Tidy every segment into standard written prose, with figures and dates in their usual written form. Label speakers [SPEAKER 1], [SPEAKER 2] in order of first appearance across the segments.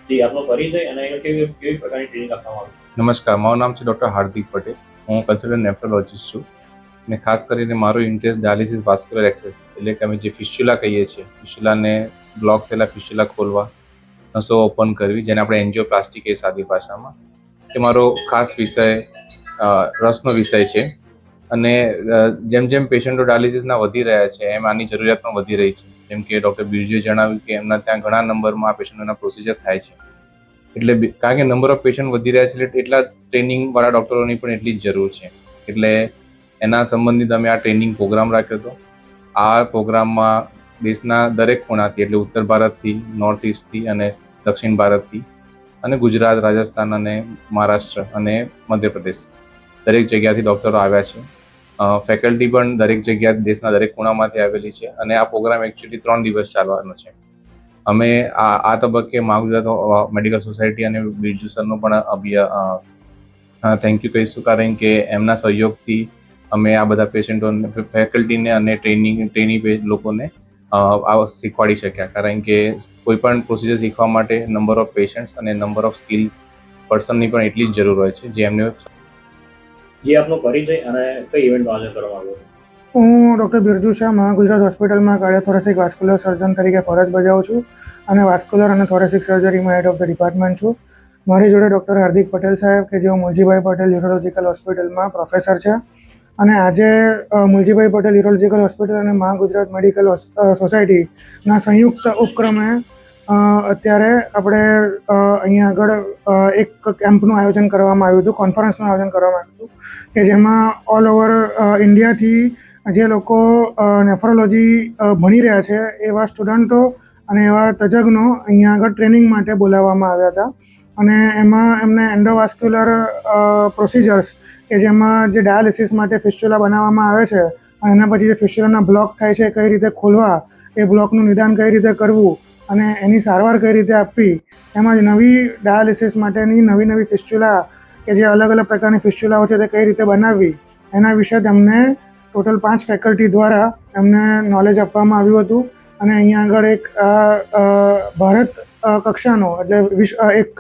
[SPEAKER 1] જી આપનો પરિચય અને કેવી કેવી પ્રકારની ટ્રેનિંગ આપવામાં આવે?
[SPEAKER 2] નમસ્કાર, મારું નામ છે ડૉક્ટર હાર્દિક પટેલ. હું કન્સલ્ટન્ટ નેફ્રોલોજીસ્ટ છું અને ખાસ કરીને મારો ઇન્ટરેસ્ટ ડાયાલિસિસ વાસ્ક્યુલર એક્સેસ એટલે કે અમે જે ફિસ્ચ્યુલા કહીએ છીએ, ફિસ્ચ્યુલાને બ્લોક થયેલા ફિસ્ચ્યુલા ખોલવા, નસો ઓપન કરવી, જેને આપણે એન્જિયોપ્લાસ્ટી કહીએ સાદી ભાષામાં, એ મારો ખાસ વિષય, રસનો વિષય છે. અને જેમ જેમ પેશન્ટો ડાયાલિસિસના વધી રહ્યા છે એમ આની જરૂરિયાત પણ વધી રહી છે. જેમ કે ડૉક્ટર બિરજુએ જણાવ્યું કે એમના ત્યાં ઘણા નંબરમાં આ પેશન્ટોના પ્રોસિજર થાય છે. એટલે કારણ કે નંબર ઓફ પેશન્ટ વધી રહ્યા છે એટલે એટલા ટ્રેનિંગવાળા ડૉક્ટરોની પણ એટલી જ જરૂર છે. એટલે એના સંબંધિત અમે આ ટ્રેનિંગ પ્રોગ્રામ રાખ્યો હતો. આ પ્રોગ્રામમાં દેશના દરેક ખૂણાથી એટલે ઉત્તર ભારતથી, નોર્થ ઇસ્ટથી અને દક્ષિણ ભારતથી અને ગુજરાત, રાજસ્થાન અને મહારાષ્ટ્ર અને મધ્યપ્રદેશ દરેક જગ્યાથી ડૉક્ટરો આવ્યા છે. ફેકલ્ટી પણ દરેક જગ્યા દેશના દરેક ખૂણામાંથી આવેલી છે અને આ પ્રોગ્રામ એકચ્યુઅલી 3 દિવસ ચાલવાનો છે. અમે આ તબક્કે મહાગુજરાત મેડિકલ સોસાયટી અને બિરજુ સરનો પણ થેન્ક યુ કહીશું, કારણ કે એમના સહયોગથી અમે આ બધા પેશન્ટોને, ફેકલ્ટીને અને ટ્રેની લોકોને શીખવાડી શક્યા. કારણ કે કોઈ પણ પ્રોસિજર શીખવા માટે નંબર ઓફ પેશન્ટ્સ અને નંબર ઓફ સ્કિલ પર્સનની પણ એટલી જ જરૂર હોય છે, જે એમને.
[SPEAKER 1] જી આપનો પરિચય અને કઈ ઇવેન્ટનું આયોજન કરવામાં આવ્યું?
[SPEAKER 3] હું ડૉક્ટર બિરજુ શાહ મહાગુજરાત હોસ્પિટલમાં કાર્ડિયોથોરેસિક વાસ્ક્યુલર સર્જન તરીકે ફરજ બજાવું છું અને વાસ્ક્યુલર અને થોરેસિક સર્જરીમાં હેડ ઓફ ધ ડિપાર્ટમેન્ટ છું. મારી જોડે ડૉક્ટર હાર્દિક પટેલ સાહેબ, કે જેઓ મુલજીભાઈ પટેલ યુરોલોજીકલ હોસ્પિટલમાં પ્રોફેસર છે, અને આજે મુલજીભાઈ પટેલ યુરોલોજીકલ હોસ્પિટલ અને મહાગુજરાત મેડિકલ સોસાયટીના સંયુક્ત ઉપક્રમે અત્યારે આપણે અહીંયા આગળ એક કેમ્પનું આયોજન કરવામાં આવ્યું હતું, કોન્ફરન્સનું આયોજન કરવામાં આવ્યું હતું, કે જેમાં ઓલ ઓવર ઇન્ડિયાથી જે લોકો નેફ્રોલોજી ભણી રહ્યા છે એવા સ્ટુડન્ટો અને એવા તજજ્ઞો અહીંયા આગળ ટ્રેનિંગ માટે બોલાવવામાં આવ્યા હતા. અને એમાં એમને એન્ડોવાસ્ક્યુલર પ્રોસિજર્સ, કે જેમાં જે ડાયાલિસિસ માટે ફિસ્ચ્યુલા બનાવવામાં આવે છે અને એના પછી જે ફિસ્ચ્યુલાના બ્લોક થાય છે કઈ રીતે ખોલવા, એ બ્લોકનું નિદાન કઈ રીતે કરવું અને એની સારવાર કઈ રીતે આપવી, એમાં જ નવી ડાયાલિસિસ માટેની નવી ફિસ્ચ્યુલા, કે જે અલગ અલગ પ્રકારની ફિસ્ચ્યુલાઓ છે તે કઈ રીતે બનાવવી, એના વિશે તેમને ટોટલ 5 ફેકલ્ટી દ્વારા એમને નોલેજ આપવામાં આવ્યું હતું. અને અહીંયા આગળ એક ભારત કક્ષાનો એટલે એક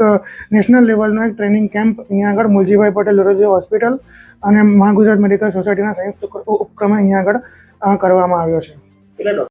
[SPEAKER 3] નેશનલ લેવલનો એક ટ્રેનિંગ કેમ્પ અહીંયા આગળ મુલજીભાઈ પટેલ યુરોલોજી હોસ્પિટલ અને મહાગુજરાત મેડિકલ સોસાયટીના સંયુક્ત ઉપક્રમે અહીંયા આગળ કરવામાં આવ્યો છે.